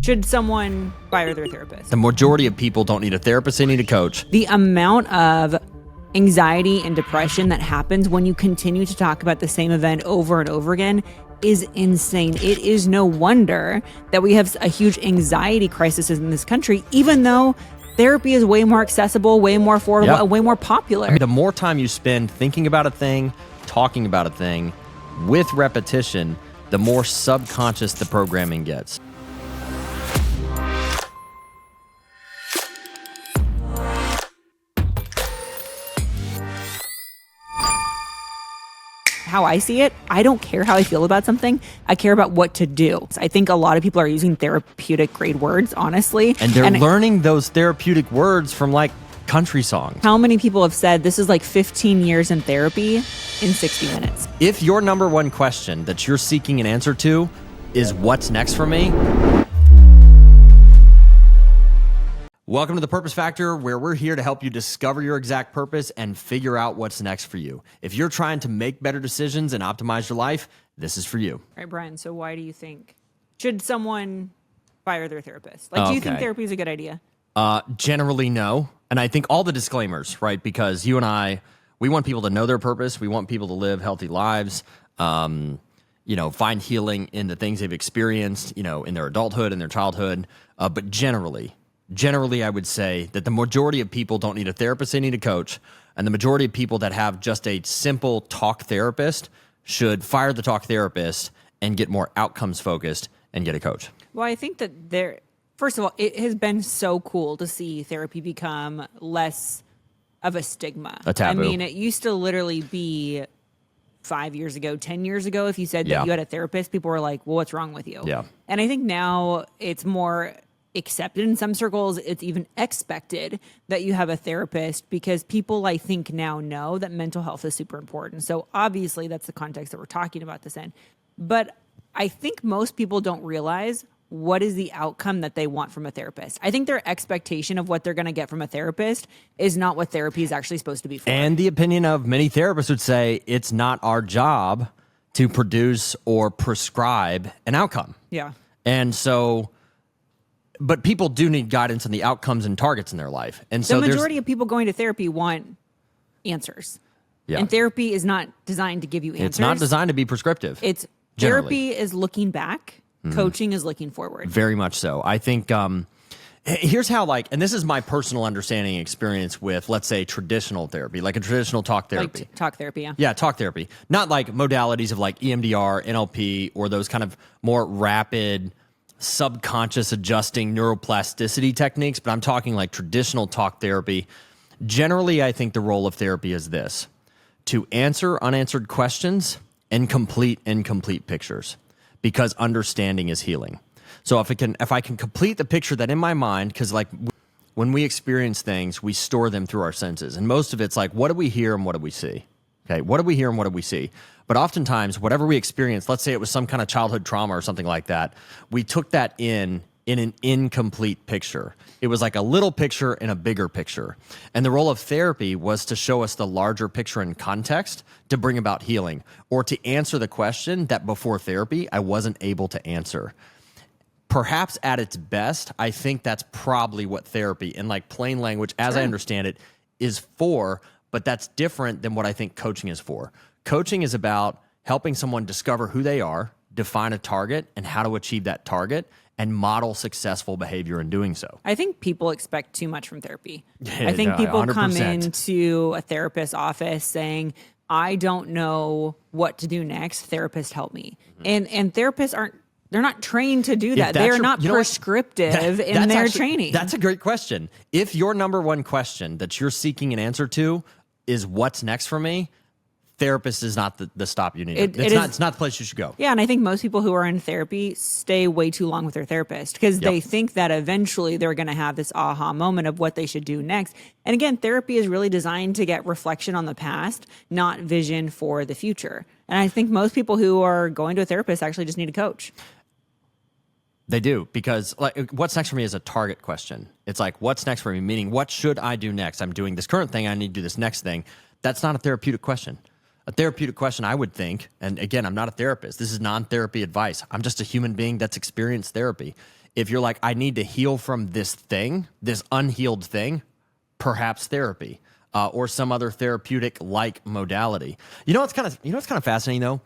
Should someone fire their therapist? The majority of people don't need a therapist, they need a coach. The amount of anxiety and depression that happens when you continue to talk about the same event over and over again is insane. It is no wonder that we have a huge anxiety crisis in this country, even though therapy is way more accessible, way more affordable, and way more popular. I mean, the more time you spend thinking about a thing, talking about a thing, with repetition, the more subconscious the programming gets. How I see it, I don't care how I feel about something. I care about what to do. I think a lot of people are using therapeutic grade words, honestly. And they're learning those therapeutic words from like country songs. How many people have said this is like 15 years in therapy in 60 minutes? If your number one question that you're seeking an answer to is what's next for me? Welcome to The Purpose Factor, where we're here to help you discover your exact purpose and figure out what's next for you. If you're trying to make better decisions and optimize your life, this is for you. All right, Brian, so why do you think, should someone fire their therapist? Like, do you think therapy is a good idea? Generally, no. And I think all the disclaimers, right? Because you and I, we want people to know their purpose. We want people to live healthy lives, find healing in the things they've experienced, in their adulthood and their childhood. But generally, I would say that the majority of people don't need a therapist, they need a coach. And the majority of people that have just a simple talk therapist should fire the talk therapist and get more outcomes focused and get a coach. Well, I think that first of all, it has been so cool to see therapy become less of a stigma. A taboo. I mean, it used to literally be 5 years ago, 10 years ago, if you said that you had a therapist, people were like, well, what's wrong with you? Yeah. And I think now it's more accepted in some circles. It's even expected that you have a therapist because people, I think, now know that mental health is super important. So obviously that's the context that we're talking about this in. But I think most people don't realize what is the outcome that they want from a therapist. I think their expectation of what they're going to get from a therapist is not what therapy is actually supposed to be for. And the opinion of many therapists would say it's not our job to produce or prescribe an outcome. Yeah. And so, but people do need guidance on the outcomes and targets in their life. And so the majority of people going to therapy want answers. Yeah. And therapy is not designed to give you answers. It's not designed to be prescriptive. It's generally. Therapy is looking back. Coaching is looking forward. Very much so. I think here's how, and this is my personal understanding and experience with, let's say, traditional therapy, like a traditional talk therapy. Like talk therapy, yeah. Yeah, talk therapy. Not like modalities of like EMDR, NLP, or those kind of more rapid subconscious adjusting neuroplasticity techniques, but I'm talking like traditional talk therapy. Generally, I think the role of therapy is this: to answer unanswered questions and complete incomplete pictures, because understanding is healing. So if I can complete the picture that in my mind, because like when we experience things, we store them through our senses, and most of it's like, what do we hear and what do we see? Okay, what do we hear and what do we see? But oftentimes, whatever we experience, let's say it was some kind of childhood trauma or something like that, we took that in an incomplete picture. It was like a little picture in a bigger picture. And the role of therapy was to show us the larger picture in context to bring about healing, or to answer the question that before therapy I wasn't able to answer. Perhaps at its best, I think that's probably what therapy, in like plain language, as I understand it, is for, but that's different than what I think coaching is for. Coaching is about helping someone discover who they are, define a target, and how to achieve that target, and model successful behavior in doing so. I think people expect too much from therapy. I think people 100%. come into a therapist's office saying, I don't know what to do next. Therapist, help me. And therapists they're not trained to do that. They're not prescriptive in their training. That's a great question. If your number one question that you're seeking an answer to is what's next for me, therapist is not the stop you need. It's not the place you should go. Yeah, and I think most people who are in therapy stay way too long with their therapist because they think that eventually they're going to have this aha moment of what they should do next. And again, therapy is really designed to get reflection on the past, not vision for the future. And I think most people who are going to a therapist actually just need a coach. They do, because like, what's next for me is a target question. It's like, what's next for me? Meaning, what should I do next? I'm doing this current thing. I need to do this next thing. That's not a therapeutic question. A therapeutic question, I would think, and again, I'm not a therapist. This is non-therapy advice. I'm just a human being that's experienced therapy. if you're like, I need to heal from this thing, this unhealed thing, perhaps therapy or some other therapeutic like modality. You know what's kind of fascinating though?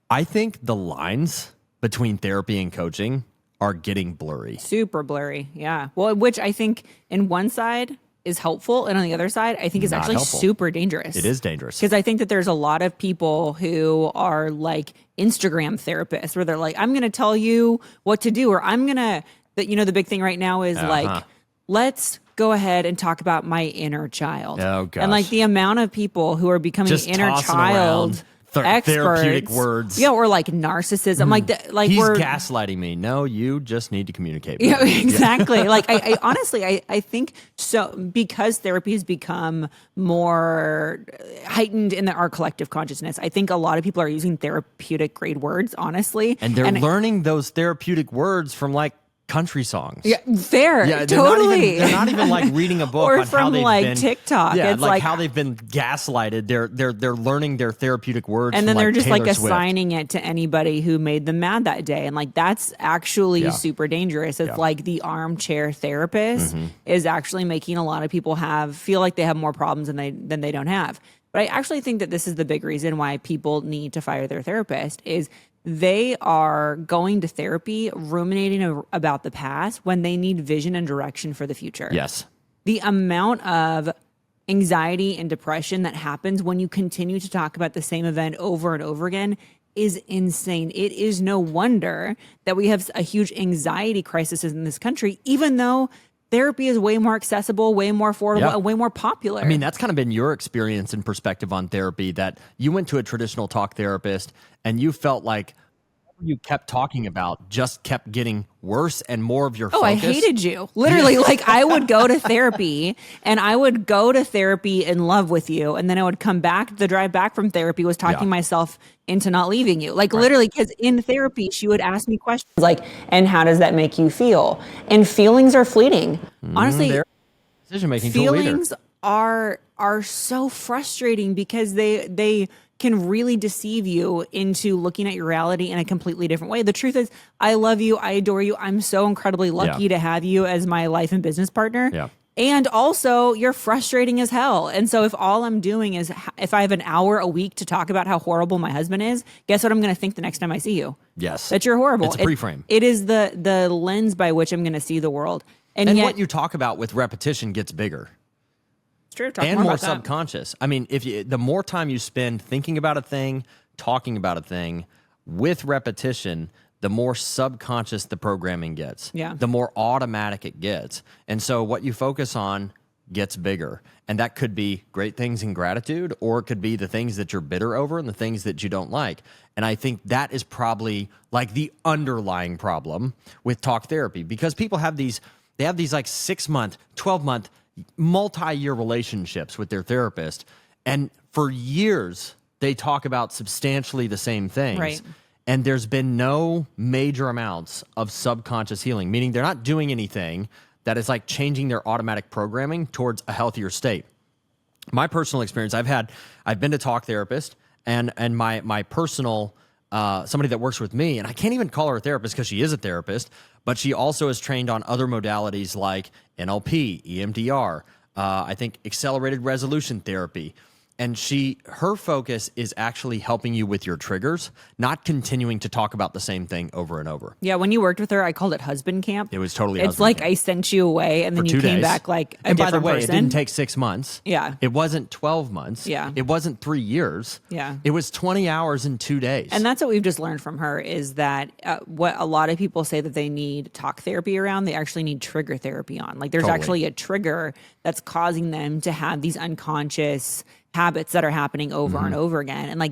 I think the lines between therapy and coaching are getting blurry. Super blurry. Yeah. Well, which I think in one side is helpful, and on the other side, I think is Not actually helpful. super dangerous. It is dangerous. Because I think that there's a lot of people who are like Instagram therapists where they're like, I'm going to tell you what to do, or I'm going to, the big thing right now is like, let's go ahead and talk about my inner child. Oh, gosh. And like the amount of people who are becoming Just inner tossing child around experts, therapeutic words. Yeah, or like narcissism. Like He's we're gaslighting me. No, you just need to communicate. Yeah, exactly. Like I honestly, I think so, because therapy has become more heightened in our collective consciousness. I think a lot of people are using therapeutic grade words, honestly. And they're learning those therapeutic words from like country songs. Yeah, fair. Yeah, totally. They're not even like reading a book or on from how they've like been TikTok. Yeah, It's like how they've been gaslighted. They're learning their therapeutic words, and then from, they're just Taylor like Swift. assigning it to anybody who made them mad that day, and like that's actually super dangerous. It's like the armchair therapist is actually making a lot of people feel like they have more problems than they don't have. But I actually think that this is the big reason why people need to fire their therapist is they are going to therapy ruminating about the past when they need vision and direction for the future. Yes. The amount of anxiety and depression that happens when you continue to talk about the same event over and over again is insane. It is no wonder that we have a huge anxiety crisis in this country, even though therapy is way more accessible, way more affordable, and way more popular. I mean, that's kind of been your experience and perspective on therapy, that you went to a traditional talk therapist and you felt like what you kept talking about just kept getting worse and more of your focus. I hated you. Literally, like I would go to therapy and I would go to therapy in love with you. And then I would come back. The drive back from therapy was talking myself into not leaving you. Like literally, because in therapy, she would ask me questions like, and how does that make you feel? And feelings are fleeting. Honestly, decision-making tool either. feelings are so frustrating because they can really deceive you into looking at your reality in a completely different way. The truth is, I love you. I adore you. I'm so incredibly lucky to have you as my life and business partner. Yeah. And also, you're frustrating as hell. And so if all I'm doing is, if I have an hour a week to talk about how horrible my husband is, guess what I'm going to think the next time I see you? Yes. That you're horrible. It's a pre-frame. It is the lens by which I'm going to see the world. And yet, what you talk about with repetition gets bigger. it's true. Talk And more more about that. subconscious. I mean, the more time you spend thinking about a thing, talking about a thing with repetition, the more subconscious the programming gets. Yeah. The more automatic it gets. And so what you focus on gets bigger. And that could be great things in gratitude, or it could be the things that you're bitter over and the things that you don't like. And I think that is probably like the underlying problem with talk therapy, because people have these like 6-month, 12-month, multi-year relationships with their therapist. And for years, they talk about substantially the same things. Right. And there's been no major amounts of subconscious healing, meaning they're not doing anything that is like changing their automatic programming towards a healthier state. My personal experience, I've been to talk therapist, and my personal somebody that works with me, and I can't even call her a therapist because she is a therapist, but she also is trained on other modalities like NLP, EMDR, I think accelerated resolution therapy. And her focus is actually helping you with your triggers, not continuing to talk about the same thing over and over. Yeah, when you worked with her, I called it husband camp. It was totally It's husband like camp. I sent you away and then For you 2 came days. back like a And by different the way, person. it didn't take 6 months. Yeah. It wasn't 12 months. Yeah. It wasn't 3 years. Yeah. It was 20 hours in 2 days. And that's what we've just learned from her is that what a lot of people say that they need talk therapy around, they actually need trigger therapy on. Like there's Totally. actually a trigger that's causing them to have these unconscious habits that are happening over and over again. And like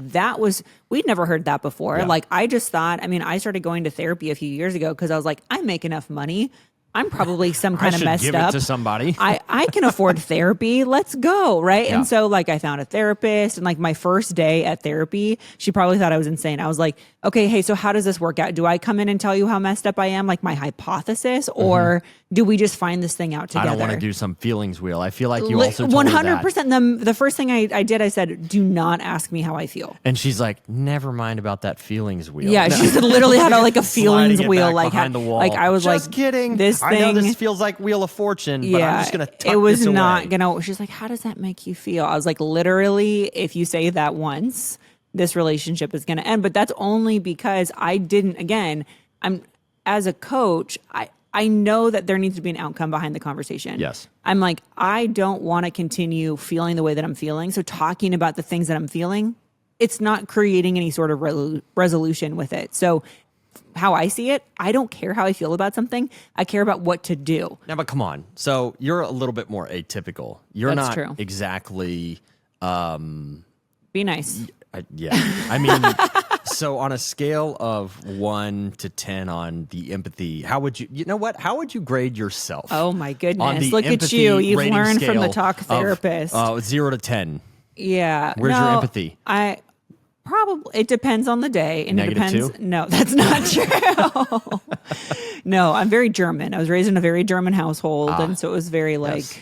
we'd never heard that before. Yeah. Like I just thought, I started going to therapy a few years ago because I was like, I make enough money. I'm probably some kind I of should messed give up. it to somebody. I can afford therapy. Let's go. Right. Yeah. And so like I found a therapist, and like my first day at therapy, she probably thought I was insane. I was like, okay, hey, so how does this work out? Do I come in and tell you how messed up I am? Like my hypothesis, or do we just find this thing out together? I don't want to do some feelings wheel. I feel like you also told her that. 100%. The first thing I did, I said, do not ask me how I feel. And she's like, never mind about that feelings wheel. Yeah, she literally had like a feelings Sliding it wheel, back like behind the wall. like I was just like, kidding. This thing, I know this feels like Wheel of Fortune, but I'm just gonna tuck it was this away. not gonna. She's like, how does that make you feel? I was like, literally, if you say that once, this relationship is gonna end. But that's only because I didn't. Again, I'm as a coach, I know that there needs to be an outcome behind the conversation. Yes. I'm like, I don't want to continue feeling the way that I'm feeling. So talking about the things that I'm feeling, it's not creating any sort of resolution with it. So how I see it, I don't care how I feel about something. I care about what to do. Now, but come on. So you're a little bit more atypical. You're That's not true. exactly. Be nice. Yeah. I mean, so on a scale of 1 to 10 on the empathy, how would you know what? How would you grade yourself? Oh my on goodness. the Look at empathy you. You've rating learned from the scale talk therapist. Of, 0 to 10. Yeah. Where's your empathy? I probably, it depends on the day. And Negative it depends. 2? No, that's not true. No, I'm very German. I was raised in a very German household. And so it was very like. Yes.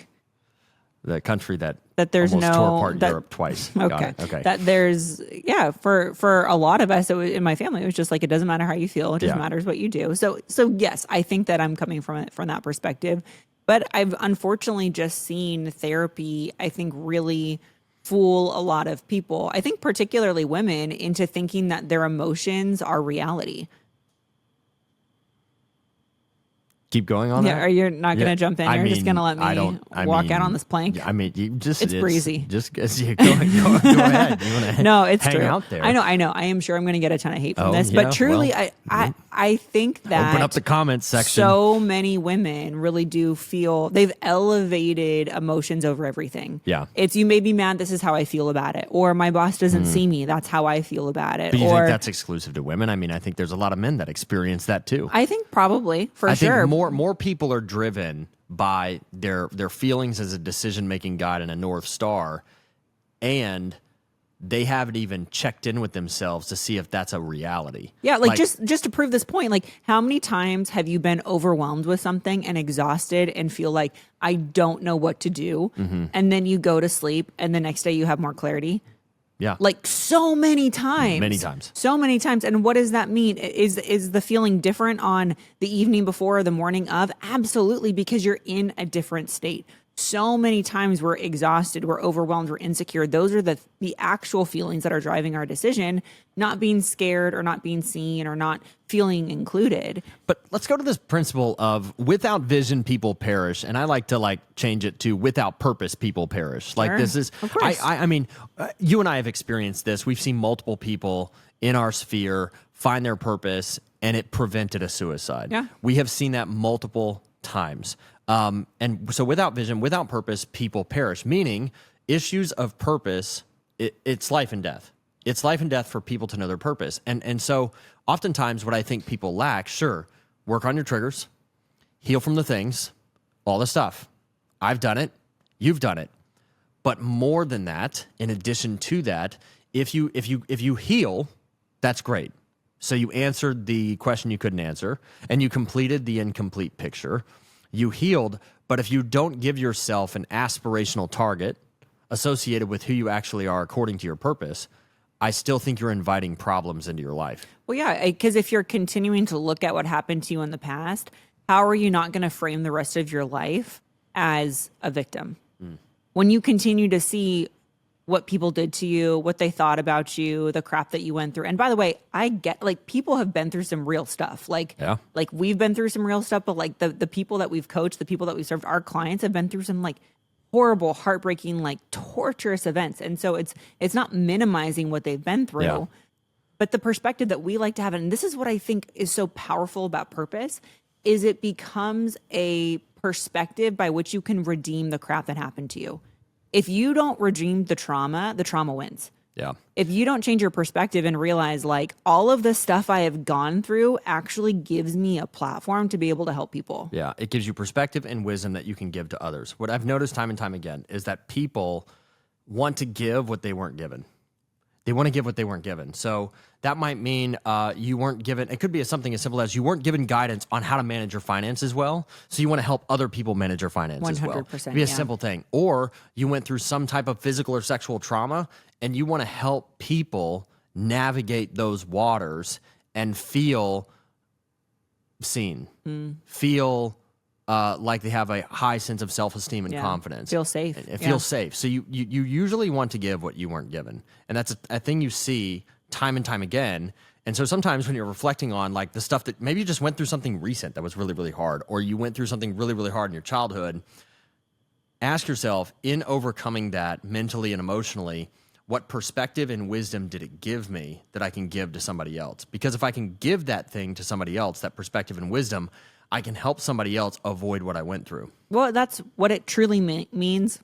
The country that There's almost no tore apart that, Europe twice. Got Okay. it. Okay. That there's for a lot of us in my family, it was just like it doesn't matter how you feel, it just matters what you do. So yes, I think that I'm coming from it from that perspective. But I've unfortunately just seen therapy, I think, really fool a lot of people. I think particularly women into thinking that their emotions are reality. Keep going on Yeah, that? or you're not going to jump in. You're just going to let me walk out on this plank. I mean, It's breezy. Just go ahead. You want to No, it's hang true. out there. I know. I am sure I'm going to get a ton of hate from Oh, this, yeah, but truly, well, I think that open up the comments section. so many women really do feel they've elevated emotions over everything. Yeah. It's you made me mad. This is how I feel about it. Or my boss doesn't see me. That's how I feel about it. But you or think that's exclusive to women? I mean, I think there's a lot of men that experience that too. I think probably for I sure. think more people are driven by their feelings as a decision-making guide and a North Star, and they haven't even checked in with themselves to see if that's a reality. Yeah, like just to prove this point, like how many times have you been overwhelmed with something and exhausted and feel like I don't know what to do, and then you go to sleep and the next day you have more clarity? Yeah. Like so many times. Many times. So many times. And what does that mean? Is the feeling different on the evening before or the morning of? Absolutely, because you're in a different state. So many times we're exhausted, we're overwhelmed, we're insecure. Those are the actual feelings that are driving our decision, not being scared or not being seen or not feeling included. But let's go to this principle of without vision, people perish. And I like to change it to without purpose, people perish. Like Sure. this is, Of course. I mean, you and I have experienced this. We've seen multiple people in our sphere find their purpose and it prevented a suicide. Yeah. We have seen that multiple times. And so without vision, without purpose, people perish, meaning issues of purpose, it's life and death. It's life and death for people to know their purpose. And so oftentimes what I think people lack, sure, work on your triggers, heal from the things, all the stuff. I've done it. You've done it. But more than that, in addition to that, if you heal, that's great. So you answered the question you couldn't answer and you completed the incomplete picture. You healed, but if you don't give yourself an aspirational target associated with who you actually are according to your purpose, I still think you're inviting problems into your life. Well, yeah, because if you're continuing to look at what happened to you in the past, how are you not going to frame the rest of your life as a victim? When you continue to see what people did to you, what they thought about you, the crap that you went through. And by the way, I get people have been through some real stuff. Like we've been through some real stuff, but like the people that we've coached, the people that we've served, our clients have been through some like horrible, heartbreaking, like torturous events. And so it's not minimizing what they've been through, but the perspective that we like to have, and this is what I think is so powerful about purpose, is it becomes a perspective by which you can redeem the crap that happened to you. If you don't redeem the trauma wins. Yeah. If you don't change your perspective and realize like all of the stuff I have gone through actually gives me a platform to be able to help people. Yeah. It gives you perspective and wisdom that you can give to others. What I've noticed time and time again is that people want to give what they weren't given. They want to give what they weren't given. So that might mean you weren't given, it could be something as simple as you weren't given guidance on how to manage your finances well. So you want to help other people manage their finances well. 100%. It'd be a simple thing. Or you went through some type of physical or sexual trauma and you want to help people navigate those waters and feel seen, feel like they have a high sense of self-esteem and confidence. Feel safe. It feels safe. So you usually want to give what you weren't given. And that's a thing you see time and time again. And so sometimes when you're reflecting on like the stuff that maybe you just went through something recent that was really, really hard, or you went through something really, really hard in your childhood, ask yourself, in overcoming that mentally and emotionally, what perspective and wisdom did it give me that I can give to somebody else? Because if I can give that thing to somebody else, that perspective and wisdom, I can help somebody else avoid what I went through. Well, that's what it truly means.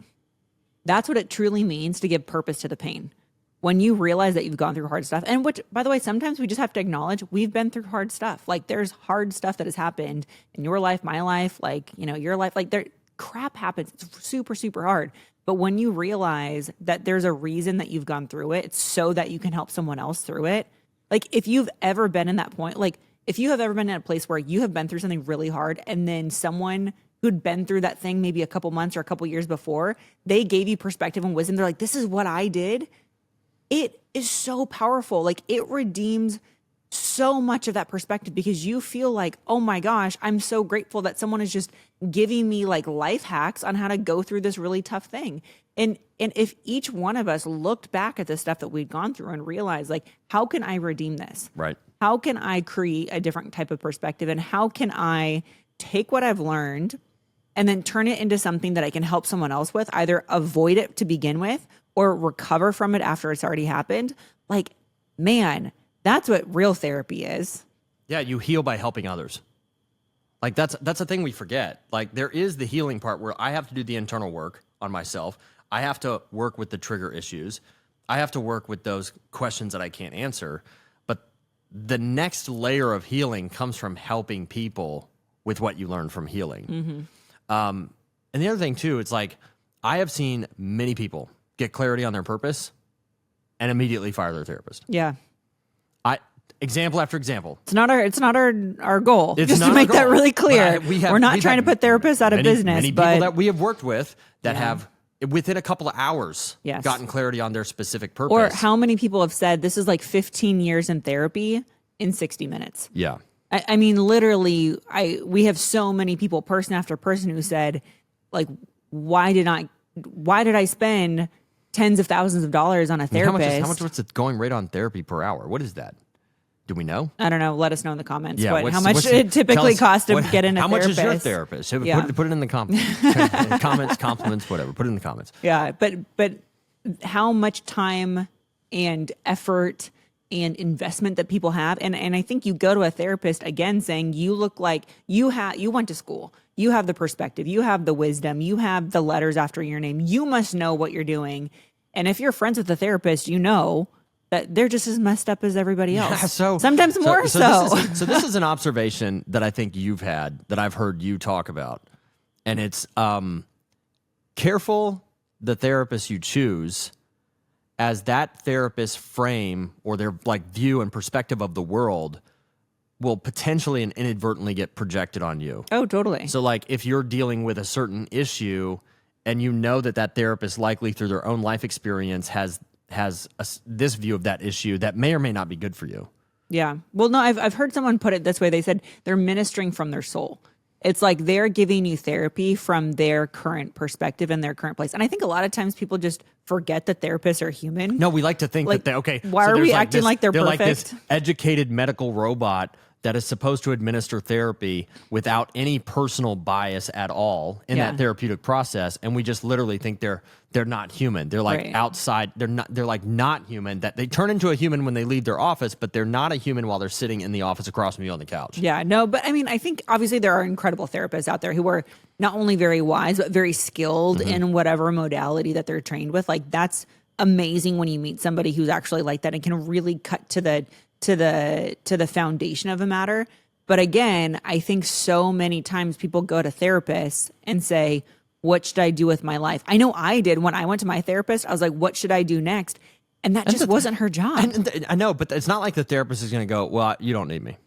That's what it truly means to give purpose to the pain. When you realize that you've gone through hard stuff, and which, by the way, sometimes we just have to acknowledge we've been through hard stuff. Like there's hard stuff that has happened in your life, my life, like, you know, your life, like there crap happens. It's super, super hard. But when you realize that there's a reason that you've gone through it, it's so that you can help someone else through it. Like if you've ever been in that point, like if you have ever been in a place where you have been through something really hard and then someone who'd been through that thing maybe a couple months or a couple years before, they gave you perspective and wisdom. They're like, this is what I did. It is so powerful. Like it redeems so much of that perspective because you feel like, oh my gosh, I'm so grateful that someone is just giving me like life hacks on how to go through this really tough thing. And if each one of us looked back at the stuff that we'd gone through and realized like, how can I redeem this? Right. How can I create a different type of perspective? And how can I take what I've learned and then turn it into something that I can help someone else with, either avoid it to begin with or recover from it after it's already happened? Like, man, that's what real therapy is. Yeah, you heal by helping others. Like that's a thing we forget. Like there is the healing part where I have to do the internal work on myself. I have to work with the trigger issues. I have to work with those questions that I can't answer. But the next layer of healing comes from helping people with what you learn from healing. And the other thing too, it's like I have seen many people get clarity on their purpose and immediately fire their therapist. Yeah. Example after example. It's not our goal. It's just not to make our that goal. really clear. But We're not trying to put therapists out of business. Many but people that we have worked with that Yeah. have, within a couple of hours, Yes. gotten clarity on their specific purpose. or how many people have said this is like 15 years in therapy in 60 minutes? Yeah. I mean, literally, we have so many people, person after person, who said, like, why did I spend tens of thousands of dollars on a therapist? How much was it going rate on therapy per hour? What is that? Do we know? I don't know. Let us know in the comments. Yeah, How much it typically costs to get in a How therapist. much is your therapist? Yeah. Put it in the comments. Comments, compliments, whatever. Put it in the comments. Yeah, but how much time and effort and investment that people have, and I think you go to a therapist again saying you look like you went to school, you have the perspective, you have the wisdom, you have the letters after your name, you must know what you're doing, and if you're friends with the therapist, you know that they're just as messed up as everybody else. Yeah, sometimes more so. This is an observation that I think you've had that I've heard you talk about, and it's careful the therapist you choose, as that therapist's frame or their like view and perspective of the world will potentially and inadvertently get projected on you. Oh, totally. So like if you're dealing with a certain issue and you know that therapist likely through their own life experience has this view of that issue that may or may not be good for you. Yeah. Well, no, I've heard someone put it this way. They said they're ministering from their soul. It's like they're giving you therapy from their current perspective and their current place. And I think a lot of times people just forget that therapists are human. No, we like to think Like, that why are we acting like they're like perfect? this educated medical robot that is supposed to administer therapy without any personal bias at all in Yeah. that therapeutic process, and we just literally think they're not human. They're like Right. outside. They're like not human. That they turn into a human when they leave their office, but they're not a human while they're sitting in the office across from you on the couch. Yeah, no, but I mean, I think obviously there are incredible therapists out there who are not only very wise, but very skilled in whatever modality that they're trained with. Like that's amazing when you meet somebody who's actually like that and can really cut to the foundation of a matter. But again, I think so many times people go to therapists and say, what should I do with my life? I know I did when I went to my therapist. I was like, what should I do next? And that just wasn't her job. I know, but it's not like the therapist is going to go, well, you don't need me.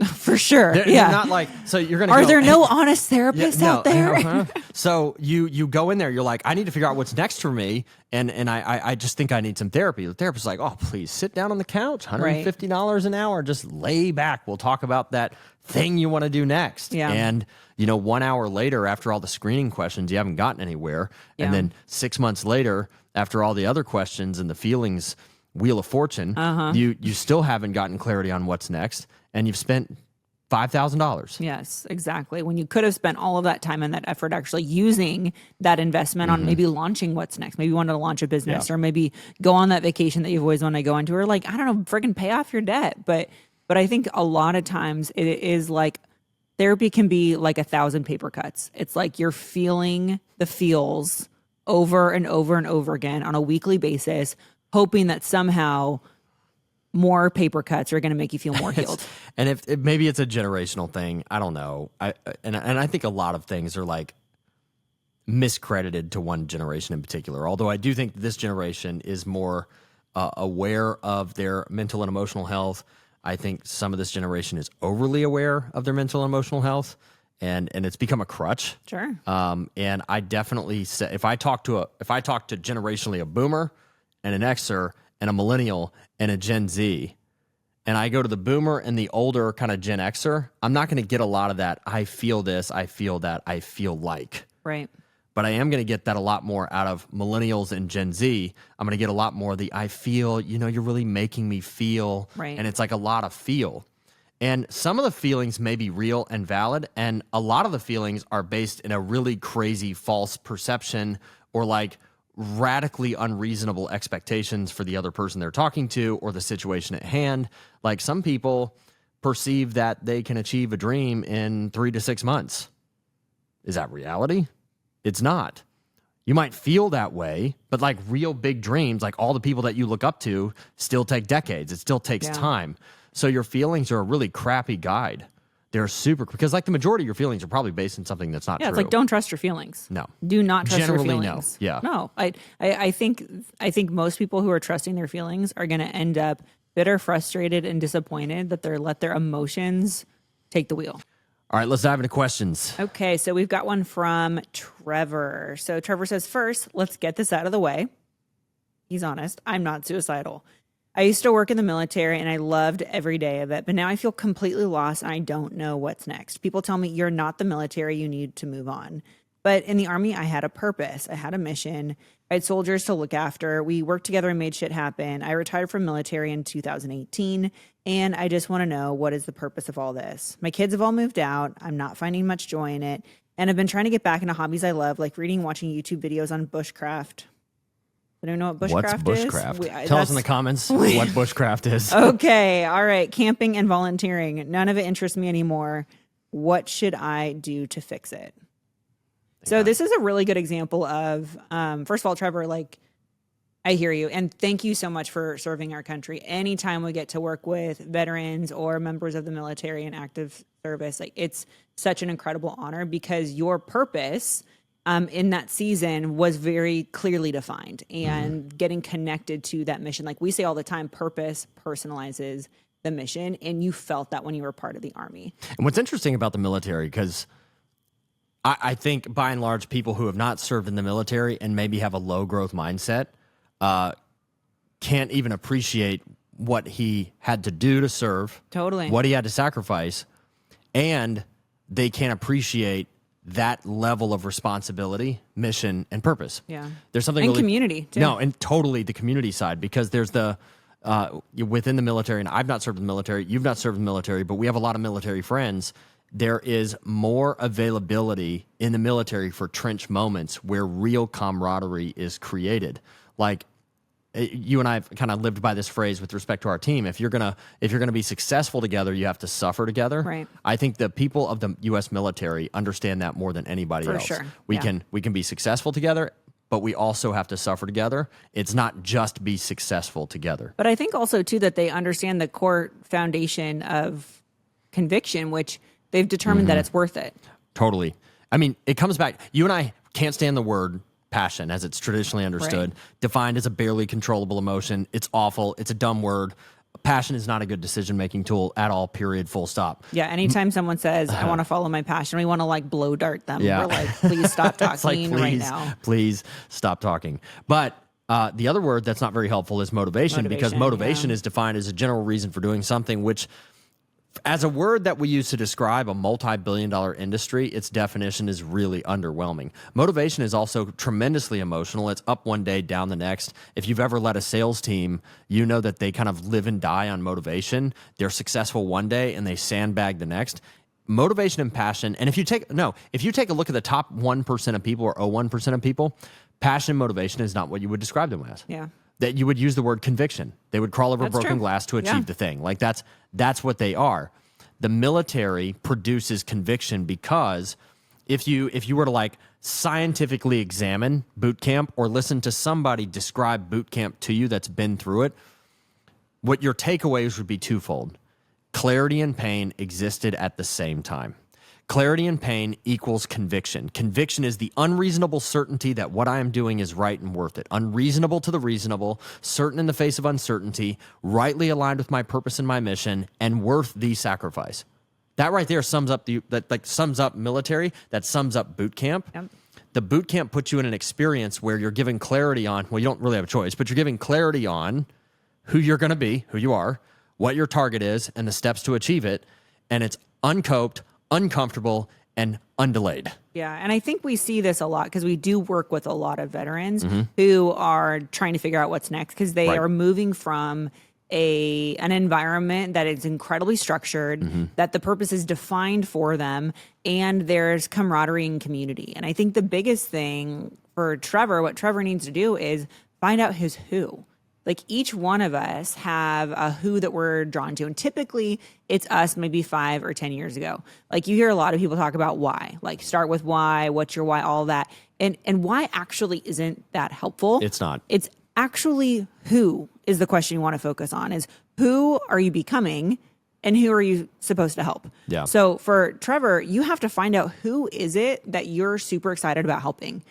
For sure. They're not like, so you're going to Are there no honest therapists out there? So you go in there, you're like, I need to figure out what's next for me. And I just think I need some therapy. The therapist's like, oh, please sit down on the couch, $150 an hour. Just lay back. We'll talk about that thing you want to do next. Yeah. And, 1 hour later, after all the screening questions, you haven't gotten anywhere. Yeah. And then 6 months later, after all the other questions and the feelings wheel of fortune, you still haven't gotten clarity on what's next. And you've spent $5,000. Yes, exactly. When you could have spent all of that time and that effort actually using that investment on maybe launching what's next. Maybe you wanted to launch a business or maybe go on that vacation that you've always wanted to go into, or like, I don't know, friggin' pay off your debt. But I think a lot of times it is like therapy can be like 1,000 paper cuts. It's like you're feeling the feels over and over and over again on a weekly basis, hoping that somehow more paper cuts are going to make you feel more healed. And if maybe it's a generational thing, I don't know. And I think a lot of things are like miscredited to one generation in particular. Although I do think this generation is more aware of their mental and emotional health. I think some of this generation is overly aware of their mental and emotional health, and it's become a crutch. Sure. And I definitely say if I talk to generationally a boomer and an Xer and a millennial and a Gen Z, and I go to the boomer and the older kind of Gen Xer, I'm not going to get a lot of that. I feel this, I feel that, I feel like. Right. But I am going to get that a lot more out of millennials and Gen Z. I'm going to get a lot more of the I feel, you're really making me feel. Right. And it's like a lot of feel. And some of the feelings may be real and valid, and a lot of the feelings are based in a really crazy false perception or like radically unreasonable expectations for the other person they're talking to or the situation at hand. Like some people perceive that they can achieve a dream in 3 to 6 months. Is that reality? It's not. You might feel that way, but like real big dreams, like all the people that you look up to still take decades. It still takes time. So your feelings are a really crappy guide. They're because like the majority of your feelings are probably based in something that's not true. It's like don't trust your feelings. No. Do not trust Generally, your feelings. no. Yeah. No. I think most people who are trusting their feelings are going to end up bitter, frustrated, and disappointed that they're let their emotions take the wheel. All right, let's dive into questions. Okay, so we've got one from Trevor. So Trevor says, first, let's get this out of the way. He's honest. I'm not suicidal. I used to work in the military and I loved every day of it, but now I feel completely lost and I don't know what's next. People tell me you're not the military, you need to move on. But in the Army, I had a purpose. I had a mission. I had soldiers to look after. We worked together and made shit happen. I retired from military in 2018, and I just want to know, what is the purpose of all this? My kids have all moved out. I'm not finding much joy in it, and I've been trying to get back into hobbies I love, like reading, watching YouTube videos on bushcraft. I don't know what bushcraft What's is. bushcraft? Tell us in the comments what bushcraft is. Okay, all right. Camping and volunteering. None of it interests me anymore. What should I do to fix it? So this is a really good example of, first of all, Trevor, like, I hear you. And thank you so much for serving our country. Anytime we get to work with veterans or members of the military and active service, like, it's such an incredible honor because your purpose in that season was very clearly defined and getting connected to that mission. Like we say all the time, purpose personalizes the mission. And you felt that when you were part of the Army. And what's interesting about the military, because I think by and large, people who have not served in the military and maybe have a low growth mindset can't even appreciate what he had to do to serve, Totally. what he had to sacrifice, and they can't appreciate that level of responsibility, mission, and purpose. Yeah. There's something and really, community, too. No, and totally the community side, because there's the within the military, and I've not served in the military, you've not served in the military, but we have a lot of military friends. There is more availability in the military for trench moments where real camaraderie is created. Like you and I have kind of lived by this phrase with respect to our team. If you're gonna be successful together, you have to suffer together. Right. I think the people of the U.S. military understand that more than anybody else. Sure. We can be successful together, but we also have to suffer together. It's not just be successful together. But I think also, too, that they understand the core foundation of conviction, which they've determined that it's worth it. Totally. I mean, it comes back. You and I can't stand the word passion as it's traditionally understood, defined as a barely controllable emotion. It's awful. It's a dumb word. Passion is not a good decision-making tool at all, period, full stop. Yeah, anytime someone says, I want to follow my passion, we want to like blow dart them. Yeah. We're like, please stop talking It's like, right now. Please stop talking. But the other word that's not very helpful is motivation because motivation is defined as a general reason for doing something, which as a word that we use to describe a multi-billion-dollar industry, its definition is really underwhelming. Motivation is also tremendously emotional. It's up one day, down the next. If you've ever led a sales team, you know that they kind of live and die on motivation. They're successful one day and they sandbag the next. Motivation and passion, and if you take a look at the top 1% of people or 0.1% of people, passion and motivation is not what you would describe them as. Yeah. That you would use the word conviction. They would crawl over broken glass to achieve the thing. Like that's what they are. The military produces conviction because if you were to like scientifically examine boot camp or listen to somebody describe boot camp to you that's been through it, what your takeaways would be twofold. Clarity and pain existed at the same time. Clarity and pain equals conviction. Conviction is the unreasonable certainty that what I am doing is right and worth it. Unreasonable to the reasonable, certain in the face of uncertainty, rightly aligned with my purpose and my mission, and worth the sacrifice. That right there sums up sums up military. That sums up boot camp. Yep. The boot camp puts you in an experience where you're given clarity on. Well, you don't really have a choice, but you're giving clarity on who you're going to be, who you are, what your target is, and the steps to achieve it. And it's uncoped, uncomfortable, and undelayed. Yeah, and I think we see this a lot because we do work with a lot of veterans who are trying to figure out what's next because they are moving from an environment that is incredibly structured, that the purpose is defined for them, and there's camaraderie and community. And I think the biggest thing for Trevor, what Trevor needs to do is find out his who. Like each one of us have a who that we're drawn to. And typically it's us maybe 5 or 10 years ago. Like you hear a lot of people talk about why, like start with why, what's your why, all that. And why actually isn't that helpful. It's not. It's actually who is the question you want to focus on is who are you becoming and who are you supposed to help? Yeah. So for Trevor, you have to find out who is it that you're super excited about helping.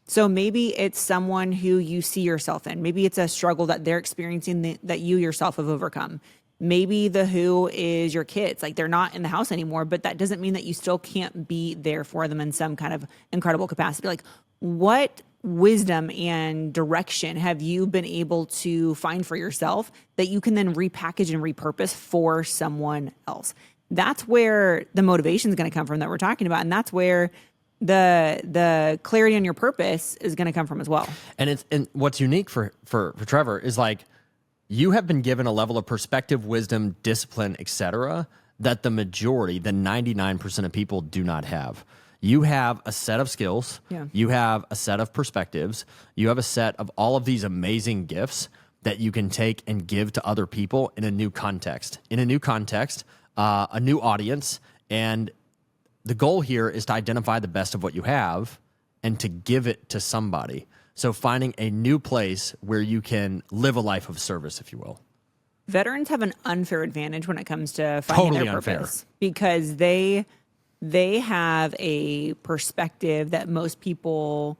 So maybe it's someone who you see yourself in. Maybe it's a struggle that they're experiencing that you yourself have overcome. Maybe the who is your kids. Like they're not in the house anymore, but that doesn't mean that you still can't be there for them in some kind of incredible capacity. Like what wisdom and direction have you been able to find for yourself that you can then repackage and repurpose for someone else? That's where the motivation is going to come from that we're talking about. And that's where the clarity on your purpose is going to come from as well. And what's unique for Trevor is like you have been given a level of perspective, wisdom, discipline, etc. that the majority, the 99% of people do not have. You have a set of skills. Yeah. You have a set of perspectives. You have a set of all of these amazing gifts that you can take and give to other people in a new context. A new audience, and the goal here is to identify the best of what you have and to give it to somebody. So finding a new place where you can live a life of service, if you will. Veterans have an unfair advantage when it comes to finding Totally their unfair. purpose because they have a perspective that most people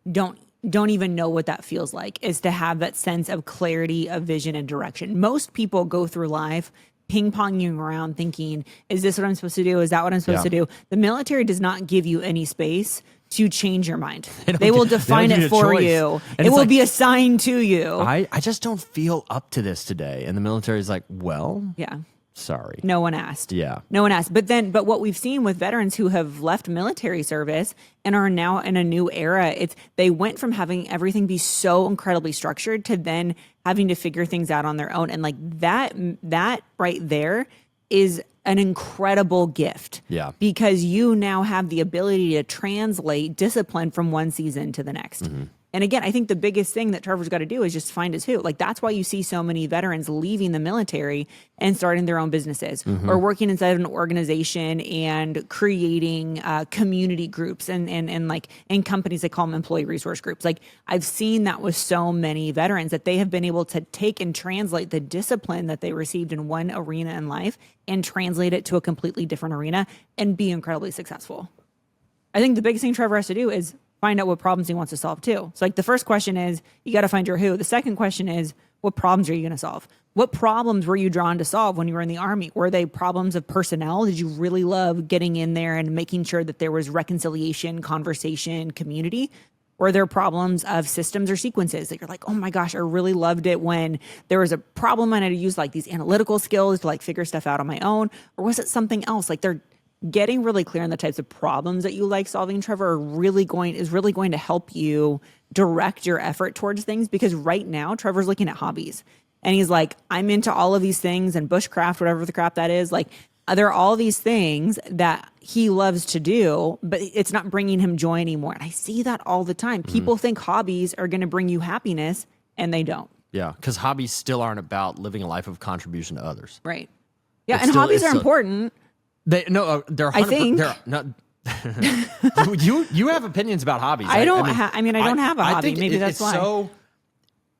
don't even know what that feels like, is to have that sense of clarity of vision and direction. Most people go through life ping-ponging around thinking, is this what I'm supposed to do? Is that what I'm supposed to do? The military does not give you any space to change your mind. They will define it for you. It will be assigned to you. I just don't feel up to this today. And the military is like, well, yeah. Sorry. No one asked. Yeah. No one asked. But what we've seen with veterans who have left military service and are now in a new era, they went from having everything be so incredibly structured to then having to figure things out on their own. And like that right there is an incredible gift. Yeah. Because you now have the ability to translate discipline from one season to the next. Mm-hmm. And again, I think the biggest thing that Trevor's got to do is just find his who. Like, that's why you see so many veterans leaving the military and starting their own businesses or working inside of an organization and creating community groups and like in companies, they call them employee resource groups. Like, I've seen that with so many veterans that they have been able to take and translate the discipline that they received in one arena in life and translate it to a completely different arena and be incredibly successful. I think the biggest thing Trevor has to do is find out what problems he wants to solve too. So like the first question is, you got to find your who. The second question is, what problems are you going to solve? What problems were you drawn to solve when you were in the Army? Were they problems of personnel? Did you really love getting in there and making sure that there was reconciliation, conversation, community? Or there problems of systems or sequences that you're like, oh my gosh, I really loved it when there was a problem and I had to use like these analytical skills to like figure stuff out on my own? Or was it something else? Like, they're getting really clear on the types of problems that you like solving, Trevor, is really going to help you direct your effort towards things. Because right now, Trevor's looking at hobbies and he's like, I'm into all of these things and bushcraft, whatever the crap that is. Like, there are all these things that he loves to do, but it's not bringing him joy anymore. And I see that all the time. People think hobbies are going to bring you happiness, and they don't. Yeah, because hobbies still aren't about living a life of contribution to others. Right. Yeah, and hobbies are important. They're 100%, I think. They're not. you have opinions about hobbies. I don't have a hobby. Maybe that's why. So,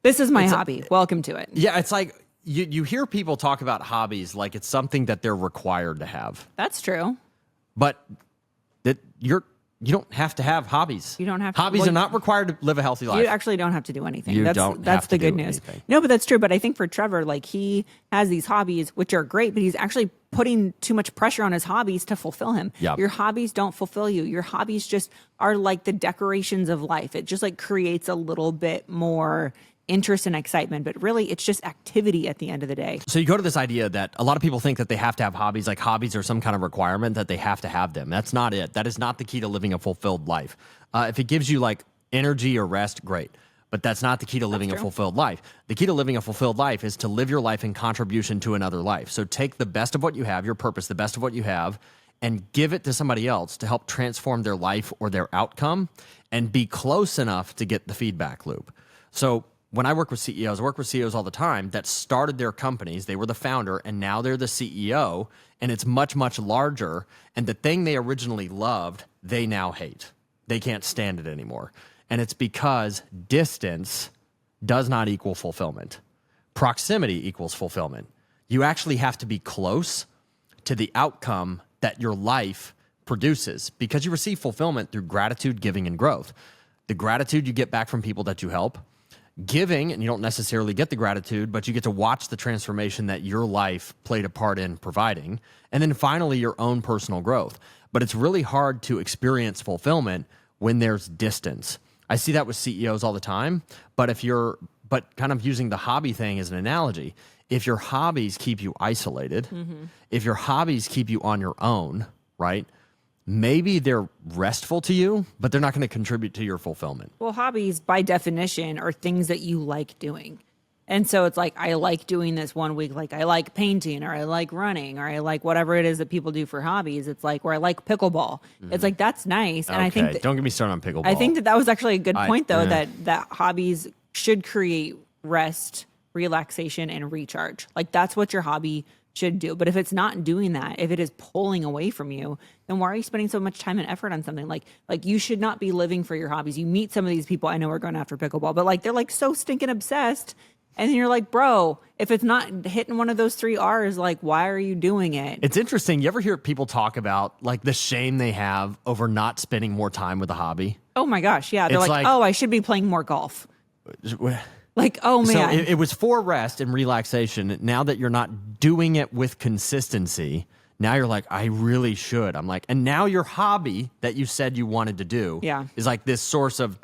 this is my hobby. Welcome to it. Yeah, it's like you hear people talk about hobbies like it's something that they're required to have. That's true. But that you don't have to have hobbies. You don't have to. Hobbies are not required to live a healthy life. You actually don't have to do anything. That's the good news. Anything. No, but that's true. But I think for Trevor, like, he has these hobbies, which are great, but he's actually putting too much pressure on his hobbies to fulfill him. Yep. Your hobbies don't fulfill you. Your hobbies just are like the decorations of life. It just like creates a little bit more interest and excitement, but really it's just activity at the end of the day. So you go to this idea that a lot of people think that they have to have hobbies, like hobbies are some kind of requirement that they have to have them. That's not it. That is not the key to living a fulfilled life. If it gives you like energy or rest, great. But that's not the key to living a fulfilled life. The key to living a fulfilled life is to live your life in contribution to another life. So take the best of what you have, your purpose, the best of what you have, and give it to somebody else to help transform their life or their outcome, and be close enough to get the feedback loop. So when I work with CEOs, I work with CEOs all the time that started their companies. They were the founder, and now they're the CEO, and it's much, much larger. And the thing they originally loved, they now hate. They can't stand it anymore. And it's because distance does not equal fulfillment. Proximity equals fulfillment. You actually have to be close to the outcome that your life produces, because you receive fulfillment through gratitude, giving, and growth. The gratitude you get back from people that you help. Giving, and you don't necessarily get the gratitude, but you get to watch the transformation that your life played a part in providing. And then finally, your own personal growth. But it's really hard to experience fulfillment when there's distance. I see that with CEOs all the time, but kind of using the hobby thing as an analogy, if your hobbies keep you isolated, if your hobbies keep you on your own, right? Maybe they're restful to you, but they're not going to contribute to your fulfillment. Well, hobbies by definition are things that you like doing. And so it's like, I like doing this one week, like I like painting, or I like running, or I like whatever it is that people do for hobbies. It's like, or I like pickleball. It's like, that's nice. And I think don't get me started on pickleball. I think that was actually a good point, though, that hobbies should create rest, relaxation, and recharge. Like, that's what your hobby should do. But if it's not doing that, if it is pulling away from you, then why are you spending so much time and effort on something? Like you should not be living for your hobbies. You meet some of these people, I know we're going after pickleball, but like, they're like so stinking obsessed. And then you're like, bro, if it's not hitting one of those 3 R's, like, why are you doing it? It's interesting. You ever hear people talk about like the shame they have over not spending more time with a hobby? Oh my gosh. Yeah. They're like, oh, I should be playing more golf. Like, oh man. So it was for rest and relaxation. Now that you're not doing it with consistency, now you're like, I really should. I'm like, and now your hobby that you said you wanted to do is like this source of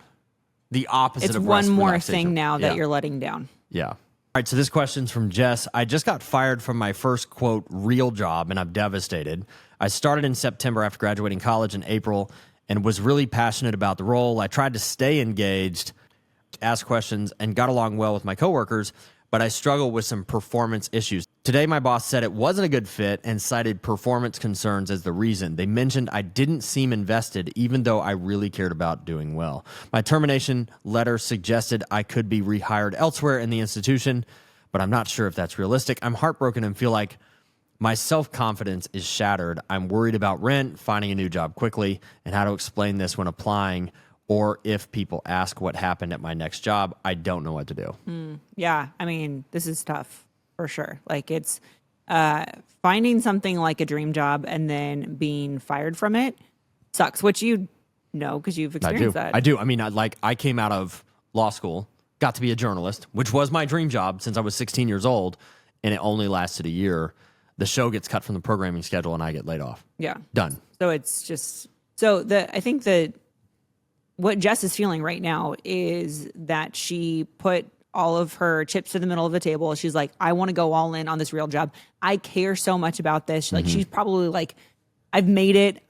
the opposite of rest. It's one more thing now that you're letting down. Yeah. All right, so this question's from Jess. I just got fired from my first, quote, real job, and I'm devastated. I started in September after graduating college in April and was really passionate about the role. I tried to stay engaged, ask questions, and got along well with my coworkers, but I struggle with some performance issues. Today, my boss said it wasn't a good fit and cited performance concerns as the reason. They mentioned I didn't seem invested, even though I really cared about doing well. My termination letter suggested I could be rehired elsewhere in the institution, but I'm not sure if that's realistic. I'm heartbroken and feel like my self-confidence is shattered. I'm worried about rent, finding a new job quickly, and how to explain this when applying, or if people ask what happened at my next job. I don't know what to do. Yeah, I mean, this is tough. For sure. Like it's finding something like a dream job and then being fired from it sucks, which you know because you've experienced that. I do. I mean, I came out of law school, got to be a journalist, which was my dream job since I was 16 years old, and it only lasted a year. The show gets cut from the programming schedule and I get laid off. Yeah. Done. So it's just I think that what Jess is feeling right now is that she put all of her chips to the middle of the table. She's like, I want to go all in on this real job. I care so much about this. Like, she's probably like, I've made it.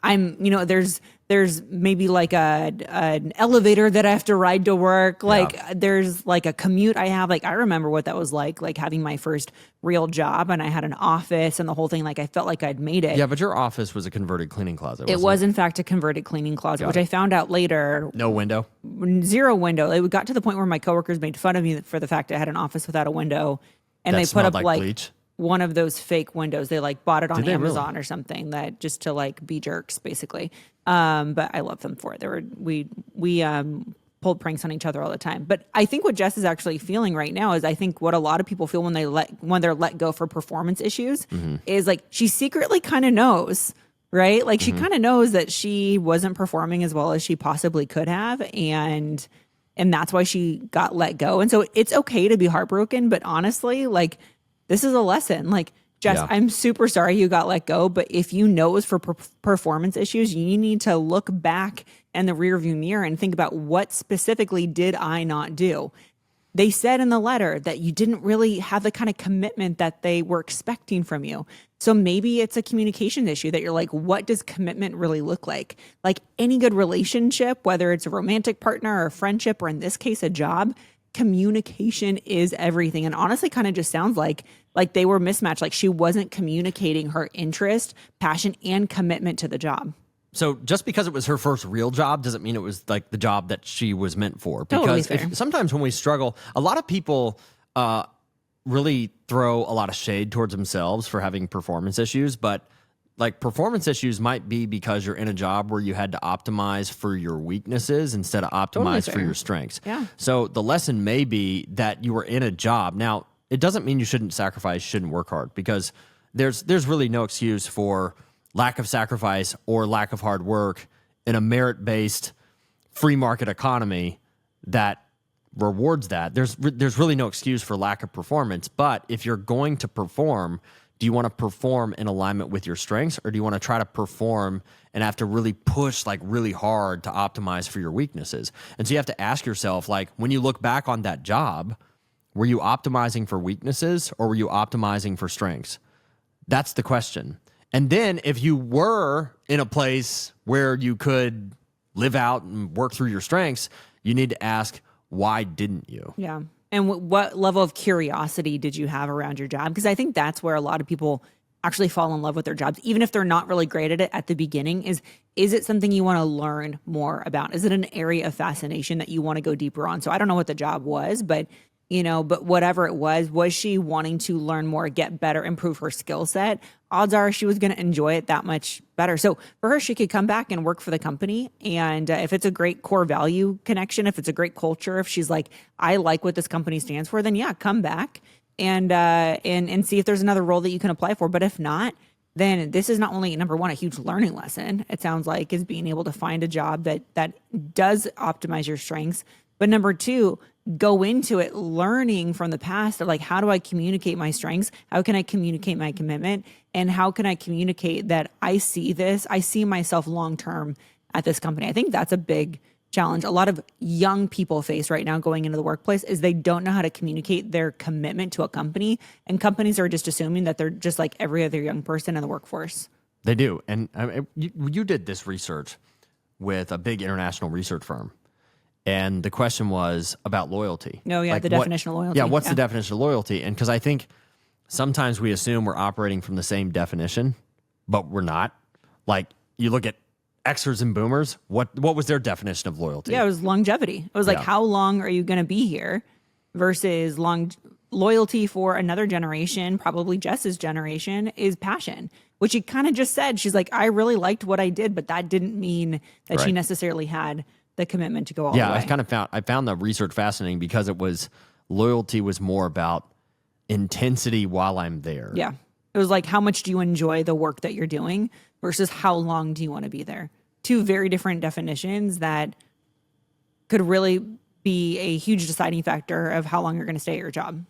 There's maybe like an elevator that I have to ride to work. Like there's like a commute I have. Like I remember what that was like having my first real job and I had an office and the whole thing. Like I felt like I'd made it. Yeah, but your office was a converted cleaning closet. It was in fact a converted cleaning closet, which I found out later. No window? Zero window. It got to the point where my coworkers made fun of me for the fact I had an office without a window. And they put up like bleach? One of those fake windows. They like bought it on Amazon really? or something that just to like be jerks basically. But I love them for it. We pulled pranks on each other all the time. But I think what Jess is actually feeling right now is I think what a lot of people feel when they're let go for performance issues is like she secretly kind of knows, right? Like she kind of knows that she wasn't performing as well as she possibly could have, and that's why she got let go. And so it's okay to be heartbroken, but honestly, like this is a lesson. Like, Jess, I'm super sorry you got let go, but if you know it was for performance issues, you need to look back in the rearview mirror and think about what specifically did I not do. They said in the letter that you didn't really have the kind of commitment that they were expecting from you. So maybe it's a communication issue that you're like, what does commitment really look like? Like any good relationship, whether it's a romantic partner or a friendship, or in this case, a job, communication is everything. And honestly, kind of just sounds like they were mismatched. Like she wasn't communicating her interest, passion, and commitment to the job. So just because it was her first real job doesn't mean it was like the job that she was meant for. Totally Because sometimes when we struggle, a lot of people really throw a lot of shade towards themselves for having performance issues. But like performance issues might be because you're in a job where you had to optimize for your weaknesses instead of optimize for your strengths. Yeah. So the lesson may be that you were in a job. Now, it doesn't mean you shouldn't sacrifice, shouldn't work hard, because there's really no excuse for lack of sacrifice or lack of hard work in a merit-based free market economy that rewards that. There's really no excuse for lack of performance. But if you're going to perform, do you want to perform in alignment with your strengths, or do you want to try to perform and have to really push like really hard to optimize for your weaknesses? And so you have to ask yourself, like, when you look back on that job, were you optimizing for weaknesses or were you optimizing for strengths? That's the question. And then if you were in a place where you could live out and work through your strengths, you need to ask, why didn't you? Yeah. And what level of curiosity did you have around your job? Because I think that's where a lot of people actually fall in love with their jobs, even if they're not really great at it at the beginning. Is it something you want to learn more about? Is it an area of fascination that you want to go deeper on? So I don't know what the job was, but whatever it was she wanting to learn more, get better, improve her skill set? Odds are she was going to enjoy it that much better. So for her, she could come back and work for the company. And if it's a great core value connection, if it's a great culture, if she's like, I like what this company stands for, then yeah, come back and see if there's another role that you can apply for. But if not, then this is not only, number one, a huge learning lesson, it sounds like, is being able to find a job that does optimize your strengths. But number two, go into it learning from the past of like, how do I communicate my strengths? How can I communicate my commitment? And how can I communicate that I see myself long-term at this company? I think that's a big challenge a lot of young people face right now going into the workplace, is they don't know how to communicate their commitment to a company. And companies are just assuming that they're just like every other young person in the workforce. They do. And you did this research with a big international research firm. And the question was about loyalty. No, yeah, like the definition of loyalty. Yeah, what's the definition of loyalty? And because I think sometimes we assume we're operating from the same definition, but we're not. Like, you look at Xers and Boomers, what was their definition of loyalty? Yeah, it was longevity. It was like, Yeah. how long are you going to be here versus loyalty for another generation, probably Jess's generation, is passion, which she kind of just said. She's like, I really liked what I did, but that didn't mean that she Right. necessarily had the commitment to go all the way. I found the research fascinating because loyalty was more about intensity while I'm there. Yeah. It was like, how much do you enjoy the work that you're doing versus how long do you want to be there? Two very different definitions that could really be a huge deciding factor of how long you're going to stay at your job.